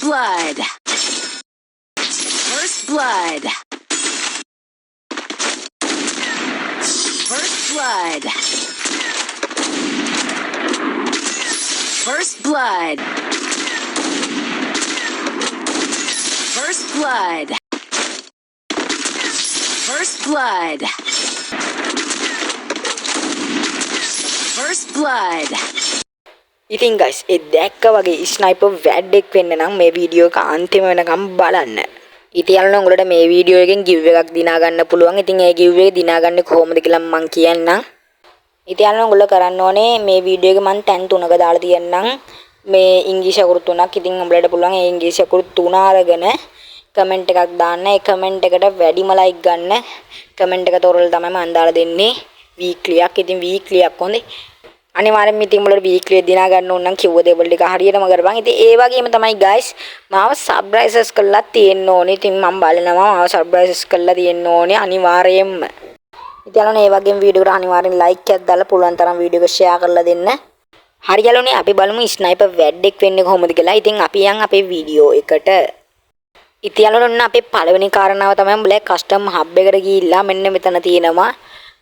blood. First blood. First blood. First blood. First blood. First blood. First blood. ඉතින් guys ඒ දැක්ක වගේ sniper වැඩෙක් වෙන්න නම් මේ වීඩියෝ එක අන්තිම වෙනකම් බලන්න. ඉතින් යාළුවෝ උඹලට මේ වීඩියෝ එකෙන් ගිව් එකක් දිනා ගන්න පුළුවන්. ඉතින් ඒ ගිව් එක දිනා ගන්නේ කොහොමද කියලා මම කියන්නම්. ඉතින් යාළුවෝ උඹලා කරන්න ඕනේ මේ වීඩියෝ එක මම තැන් තුනක දාලා තියන්නම්. මේ ඉංග්‍රීසි අකුරු තුනක්. ඉතින් උඹලට පුළුවන් ඒ ඉංග්‍රීසි අකුරු තුන අරගෙන කමෙන්ට් එකක් දාන්න. ඒ කමෙන්ට් එකට වැඩිම ලයික් ගන්න. කමෙන්ට් එක තෝරලා තමයි මම දාලා දෙන්නේ වීක්ලියක්. ඉතින් වීක්ලියක් හොඳේ. අනිවාර්යෙන්ම ඉතින් උඹලට වීක්ලි දිනා ගන්න ඕන නම් කිව්ව දේවල් ටික හරියටම කරපන්. ඉතින් ඒ වගේම තමයි guys මාව සබ්ස්ක්‍රයිබර්ස් කරලා තියෙන්න ඕනේ. ඉතින් මම බලනවා මාව සබ්ස්ක්‍රයිබර්ස් කරලා තියෙන්න ඕනේ අනිවාර්යෙන්ම. ඉතින් යාළුවනේ ඒ වගේම වීඩියෝ එකට අනිවාර්යෙන් ලයික් එකක් දාලා පුළුවන් තරම් වීඩියෝ එක ෂෙයා කරලා දෙන්න. හරි යාළුවනේ අපි බලමු ස්නයිපර් වැඩෙක් වෙන්නේ කොහොමද කියලා. ඉතින් අපි යන් අපේ වීඩියෝ එකට. ඉතින් යාළුවනේ අපේ පළවෙනි කාරණාව තමයි උඹලා කස්ටම් හබ් එකට ගිහිල්ලා මෙන්න මෙතන තියෙනවා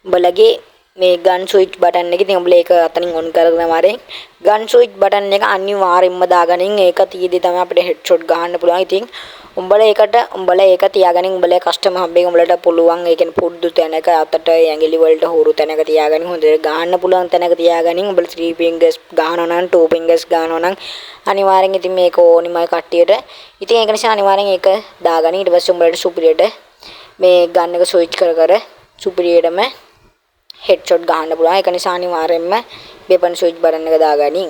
උඹලගේ මේ ගන් ස්විච් බටන් එක. ඉතින් උඹලා ඒක අතනින් ඔන් කරගෙන වරෙන් ගන් ස්විච් බටන් එක අනිවාර්යෙන්ම දාගනින්. ඒක තියදී තමයි අපිට හෙඩ්ෂොට් ගහන්න පුළුවන්. ඉතින් උඹලා ඒක තියාගනින්. උඹලා කස්ටම් හබ් එක උඹලට පුළුවන් ඒ කියන්නේ පුඩු තැනක අතට ඇඟිලි වලට හුරු තැනක තියාගනින්. හොඳට ගහන්න පුළුවන් තැනක තියාගනින්. උඹලා 3 fingers ගහනවා නම් 2 fingers ගහනවා නම් අනිවාර්යෙන් ඉතින් මේක ඕනිමයි කට්ටියට. ඉතින් ඒක නිසා අනිවාර්යෙන් ඒක දාගනින්. ඊට පස්සේ උඹලට සුපිරියට මේ ගන් එක ස්විච් කර සුපිරියටම හෙඩ්ෂොට් ගහන්න පුළුවන්. ඒක නිසා අනිවාර්යෙන්ම වෙපන් ස්විච් බටන් එක දාගනින්.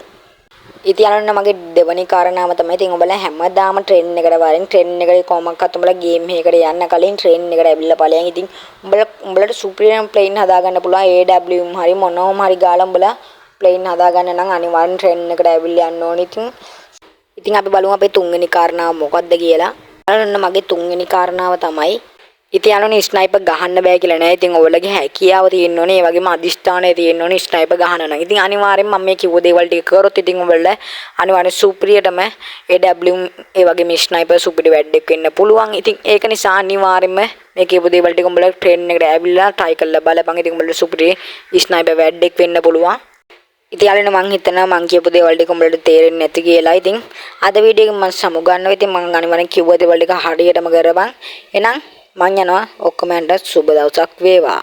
ඉතින් යාළුවනේ මගේ දෙවැනි කාරණාව තමයි ඉතින් ඔයාලා හැමදාම ට්‍රේන් එකට වරින් ට්‍රේන් එකට කොහොමවත් ඔයාලා ගේම් එකකට යන්න කලින් ට්‍රේන් එකට ඇවිල්ලා ඵලයන්. ඉතින් උඹලට සුපිරියම් ප්ලේන් හදාගන්න පුළුවන්. AWM හරි මොනවම හරි ගාලා උඹලා ප්ලේන් හදාගන්න නම් අනිවාර්යෙන් ට්‍රේන් එකට ඇවිල්ලා යන්න ඕනේ. ඉතින් අපි බලමු අපේ තුන්වෙනි කාරණාව මොකක්ද කියලා. යාළුවනේ මගේ තුන්වෙනි කාරණාව තමයි ඉතින් යාළුවනේ ස්නයිපර් ගහන්න බෑ කියලා නෑ. ඉතින් ඔයගොල්ලෝගේ හැකියාව තියෙන්න ඕනේ. ඒ වගේම අදිෂ්ඨානය තියෙන්න ඕනේ ස්නයිපර් ගහන්න නම්. ඉතින් අනිවාර්යෙන් මම මේ කිව්ව දේවල් ටික කරොත් ඉතින් ඔයගොල්ලෝ අනිවාර්යෙන් සුපිරියටම AWM ඒ වගේම ස්නයිපර් සුපිරි වැඩක් වෙන්න පුළුවන්. ඉතින් ඒක නිසා අනිවාර්යෙන්ම මේ කියපු දේවල් ටික ඔයගොල්ලෝ ට්‍රේන් එකට ඇවිල්ලා try කරලා බලපන්. ඉතින් ඔයගොල්ලෝ සුපිරි ස්නයිපර් වැඩක් වෙන්න පුළුවන්. ඉතින් යාළුවනේ මං හිතනවා මං කියපු දේවල් ටික උඹලට තේරෙන්නේ නැති කියලා. ඉතින් අද වීඩියෝ එක මම සමුගන්නවා. ඉතින් මං අනිවාර්යෙන් කිව්ව දේවල් ටික හරියටම කරපන්. එහෙනම් මං යනවා ඔක්කොම යන්න සුබ දවසක් වේවා.